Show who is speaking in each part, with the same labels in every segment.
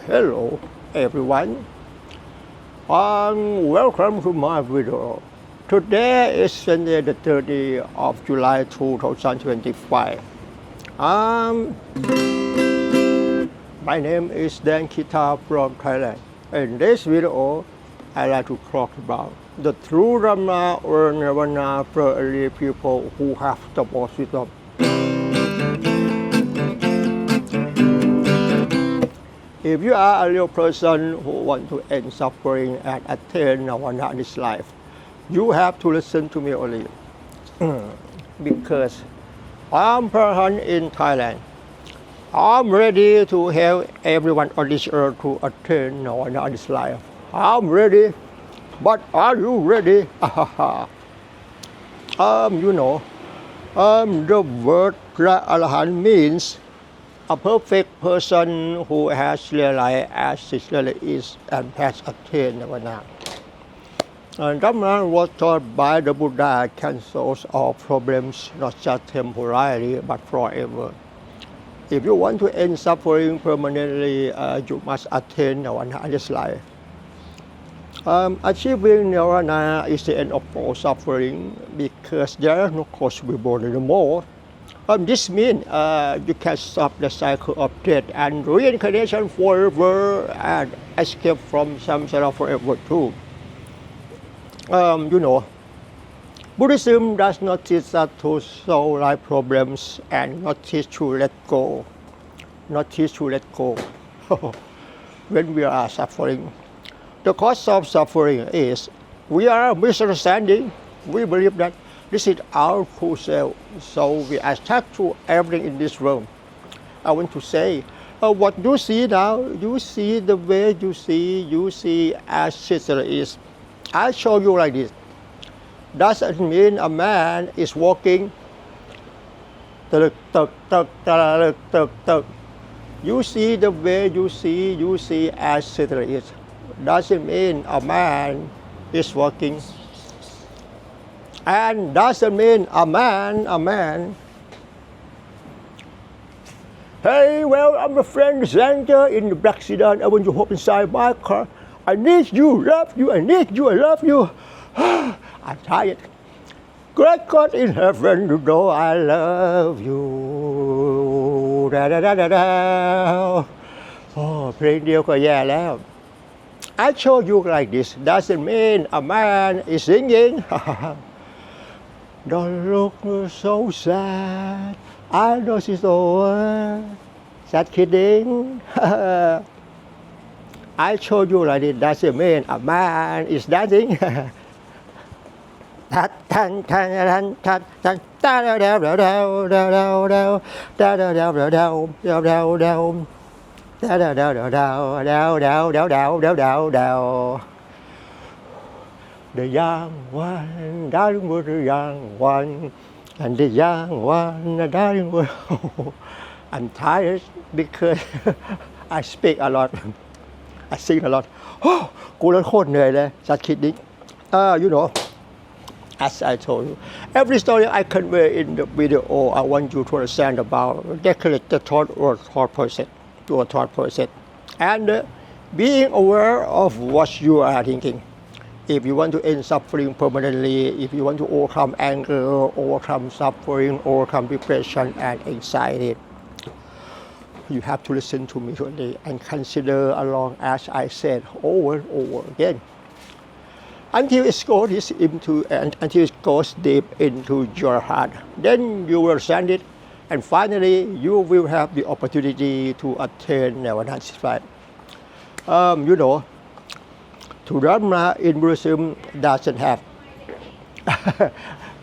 Speaker 1: Hello everyone, welcome to my video. Today is Sunday the 30th of July 2025. My name is Dan Kita from Thailand. In this video, I like to talk about the true Dharma or Nirvana for early people who have the most wisdom. If you are a real person who wants to end suffering and attain Nirvana in this life, you have to listen to me only. Because I'm present in Thailand. I'm ready to help everyone on this earth to attain Nirvana in this life. I'm ready, but are you ready? The word Arahant means a perfect person who has realized as it really is and has attained Nirvana. Dharma was taught by the Buddha can solve all problems not just temporarily but forever. If you want to end suffering permanently, you must attain Nirvana in this life. Achieving Nirvana is the end of all suffering because there is no cause to be born anymore. This means you can stop the cycle of death and reincarnation forever and escape from samsara forever too. Buddhism does not teach us to solve life problems and not teach to let go. Not teach to let go when we are suffering. The cause of suffering is we are misunderstanding. We believe that this is our true self, so we attach to everything in this world. I want to say, what you see now, you see the way you see as it is. I show you like this. Doesn't mean a man is walking. You see the way you see as it is. Doesn't mean a man is walking. And doesn't mean a man. Hey, well, I'm a friend Zen in the black sedan. I want you to hop inside my car. I need you, love you, I need you, I love you. I'm tired. Great God in heaven, you know I love you. Da da da da da. Oh, เพลงเดียวก็แย่แล้ว I show you like this. Doesn't mean a man is singing. Don't look so sad. I know it's over. Just kidding. I show you like this. Doesn't mean a man is dancing. The young one, darling with the young one, and the young one, darling with. I'm tired because I speak a lot. I sing a lot. กูเล่นโคตรเหนื่อยเลย Just kidding. As I told you, every story I convey in the video, I want you to understand about decorate the thought or thought process to a thought process. And being aware of what you are thinking. If you want to end suffering permanently, if you want to overcome anger, overcome suffering, overcome depression and anxiety, you have to listen to me today and consider along as I said over and over again. Until it goes deep into your heart, then you will understand it, and finally you will have the opportunity to attain Nirvana. Dharma in Buddhism doesn't have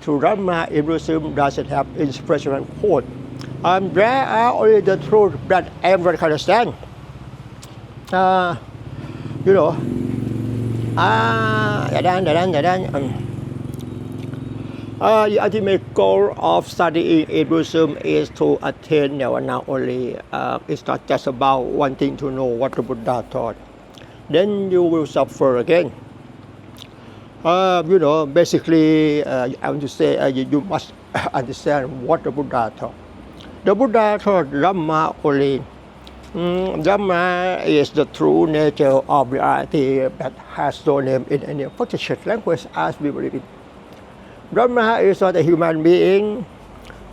Speaker 1: Dharma in Buddhism doesn't have inspirational quote. There are only the truth that everyone can understand. The ultimate goal of studying in Buddhism is to attain Nirvana only. It's not just about wanting to know what the Buddha taught. Then you will suffer again. Basically, I want to say you must understand what the Buddha taught. The Buddha taught Dhamma only. Dhamma is the true nature of reality that has no name in any fictional language as we believe it. Dhamma is not a human being.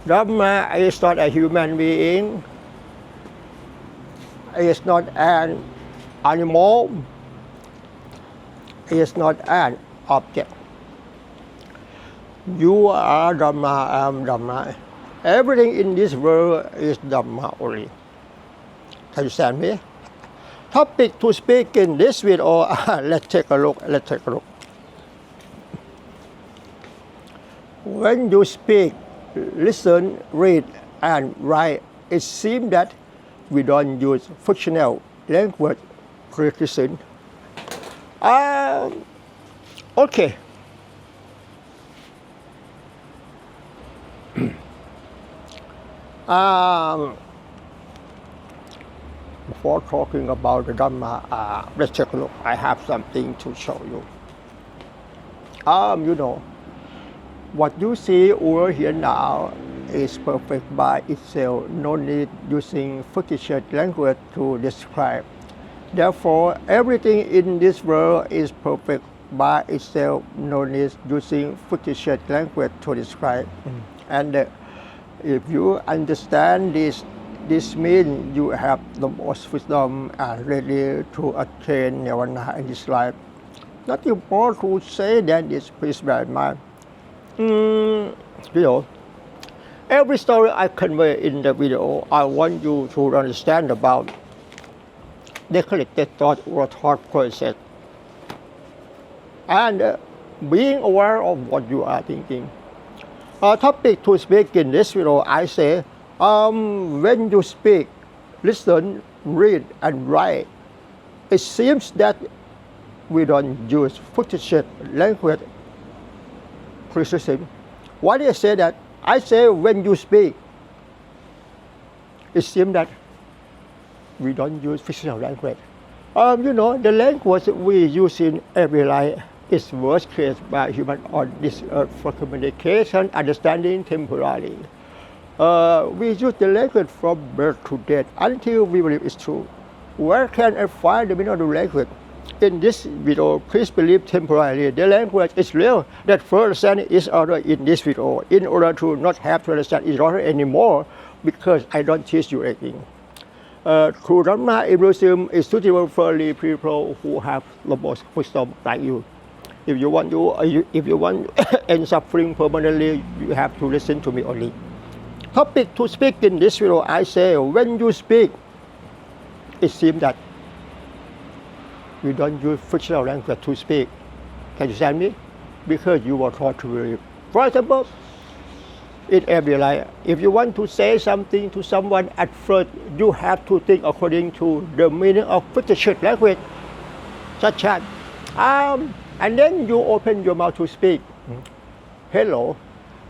Speaker 1: Dhamma is not a human being. It is not an animal. It is not an object. You are Dhamma, I am Dhamma. Everything in this world is Dhamma only. Can you understand me? Topic to speak in this video. Let's take a look. When you speak, listen, read, and write, it seems that we don't use fictional language. Please listen. Okay. Before talking about the Dhamma, let's take a look. I have something to show you. What you see over here now is perfect by itself. No need using fictional language to describe. Therefore, everything in this world is perfect by itself. No need using fictional language to describe. And if you understand this means you have the most wisdom and ready to attain Nirvana in this life. Nothing more to say than this, please bear in mind. Every story I convey in the video, I want you to understand about the collected thought or thought process, and being aware of what you are thinking. Topic to speak in this video, I say, when you speak, listen, read, and write, it seems that we don't use fictional language. Please listen. Why do I say that? I say when you speak, it seems that we don't use fictional language. The language we use in every life is words created by humans on this earth for communication, understanding temporarily. We use the language from birth to death until we believe it's true. Where can I find the meaning of the language? In this video, please believe temporarily the language is real. That first understanding is already in this video in order to not have to understand it anymore, because I don't teach you anything. True Dharma in Buddhism is suitable for the people who have the most wisdom like you. If you want to end suffering permanently, you have to listen to me only. Topic to speak in this video, I say, when you speak, it seems that we don't use fictional language to speak. Can you understand me? Because you were taught to believe. For example, in every life, if you want to say something to someone, at first you have to think according to the meaning of fictional language, such as, and then you open your mouth to speak. Hello,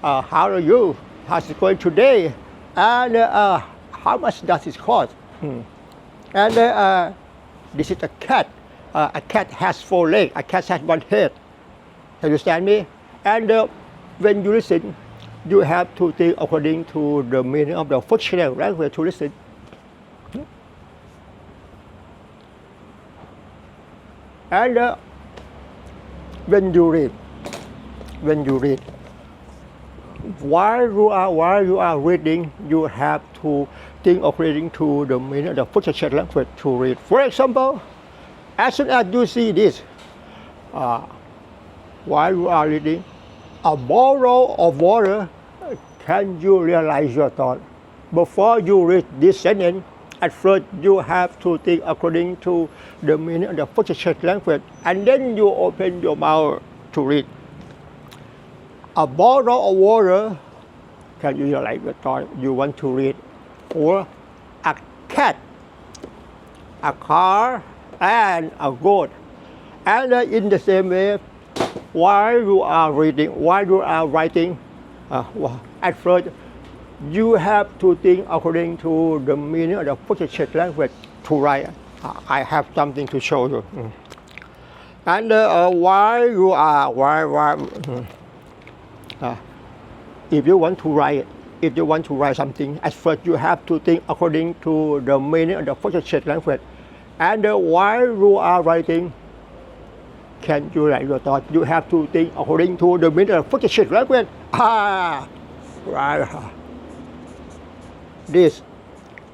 Speaker 1: how are you? How's it going today? And how much does it cost? And this is a cat. A cat has 4 legs. A cat has 1 head. Can you understand me? And when you listen, you have to think according to the meaning of the fictional language to listen. And when you read, while you are reading, you have to think according to the meaning of the fictional language to read. For example, as soon as you see this, while you are reading, a bottle of water, can you realize your thought? Before you read this sentence, at first you have to think according to the meaning of the fictional language, and then you open your mouth to read. A bottle of water, can you realize your thought you want to read? Or a cat, a car, and a goat. And in the same way, while you are reading, while you are writing, at first you have to think according to the meaning of the fictional language to write. I have something to show you. And while you are, if you want to write something, at first you have to think according to the meaning of the fictional language. And while you are writing, can you write your thought? You have to think according to the meaning of fictional language. Right. This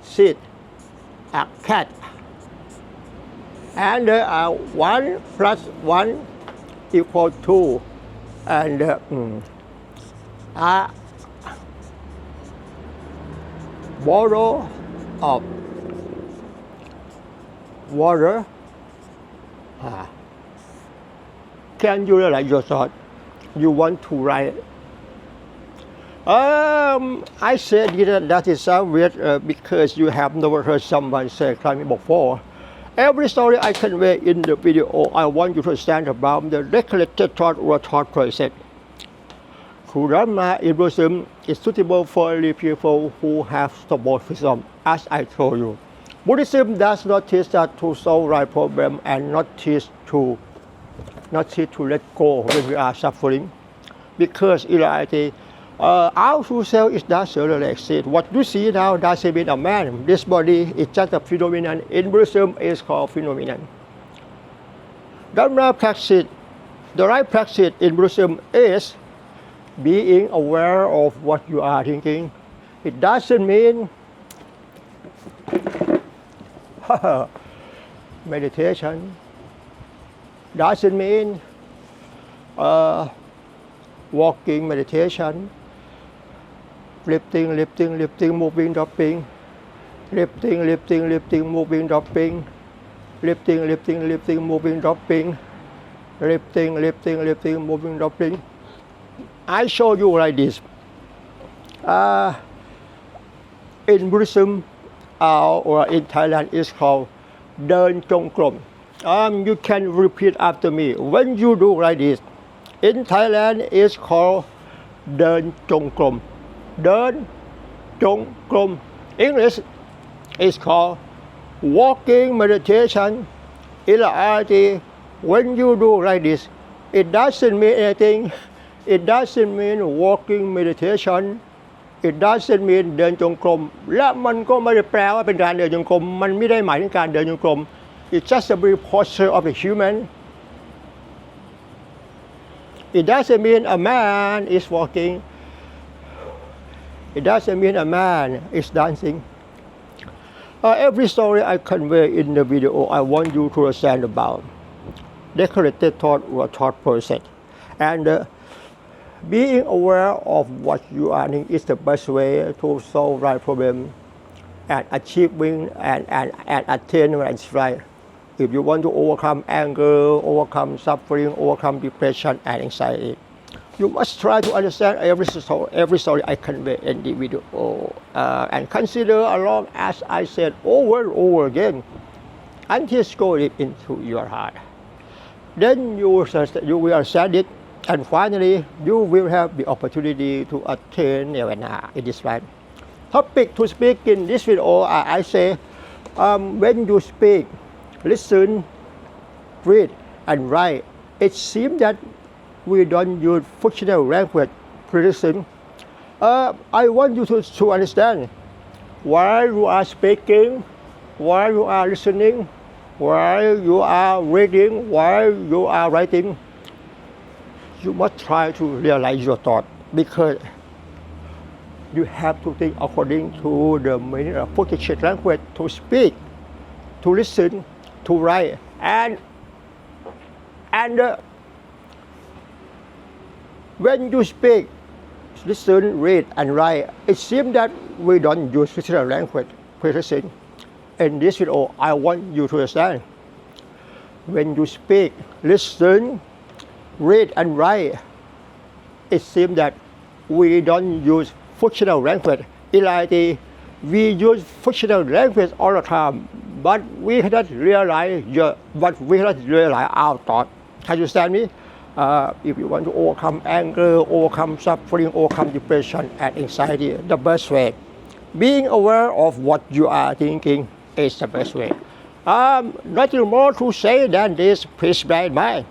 Speaker 1: seat, a cat, and 1 plus 1 equals 2, and a bottle of water. Can you realize your thought? You want to write. I said that is weird because you have never heard someone say climbing before. Every story I convey in the video, I want you to understand about the recollected thought or thought process. Dharma in Buddhism is suitable for only people who have stable wisdom, as I told you. Buddhism does not teach us to solve right problem and not teach to let go when we are suffering, because in reality, our true self is not exist. What you see now doesn't mean a man. This body is just a phenomenon. In Buddhism, it's called phenomenon. Dharma practice, the right practice in Buddhism is being aware of what you are thinking. It doesn't mean meditation. Doesn't mean walking meditation. Lifting, moving, dropping. Lifting, moving, dropping. Lifting, moving, dropping. Lifting, moving, dropping. I show you like this. In Buddhism, or in Thailand, it's called เดินจงกรม You can repeat after me. When you do like this, in Thailand, it's called เดินจงกรม เดินจงกรม English is called walking meditation. In reality, when you do like this, it doesn't mean anything. It doesn't mean walking meditation. It doesn't mean เดินจงกรม และมันก็ไม่ได้แปลว่าเป็นการเดินจงกรม มันไม่ได้หมายถึงการเดินจงกรม It's just a brief posture of a human. It doesn't mean a man is walking. It doesn't mean a man is dancing. Every story I convey in the video, I want you to understand about decorated thought or thought process. And being aware of what you are doing is the best way to solve right problem and achieving and attain what is right. If you want to overcome anger, overcome suffering, overcome depression and anxiety, you must try to understand every story I convey in the video, and consider along as I said over and over again until it's go deep into your heart. Then you will understand it, and finally you will have the opportunity to attain Nirvana in this life. Topic to speak in this video, I say, when you speak, listen, read, and write, it seems that we don't use fictional language precision. I want you to understand, while you are speaking, while you are listening, while you are reading, while you are writing, you must try to realize your thought because you have to think according to the meaning of Portuguese language to speak, to listen, to write, and when you speak, listen, read, and write, it seems that we don't use fictional language. Please listen. In this video, I want you to understand. When you speak, listen, read, and write, it seems that we don't use fictional language. In reality, we use fictional language all the time, but we cannot realize our thought. Can you understand me? If you want to overcome anger, overcome suffering, overcome depression and anxiety, the best way, being aware of what you are thinking is the best way. Nothing more to say than this. Please bear in mind.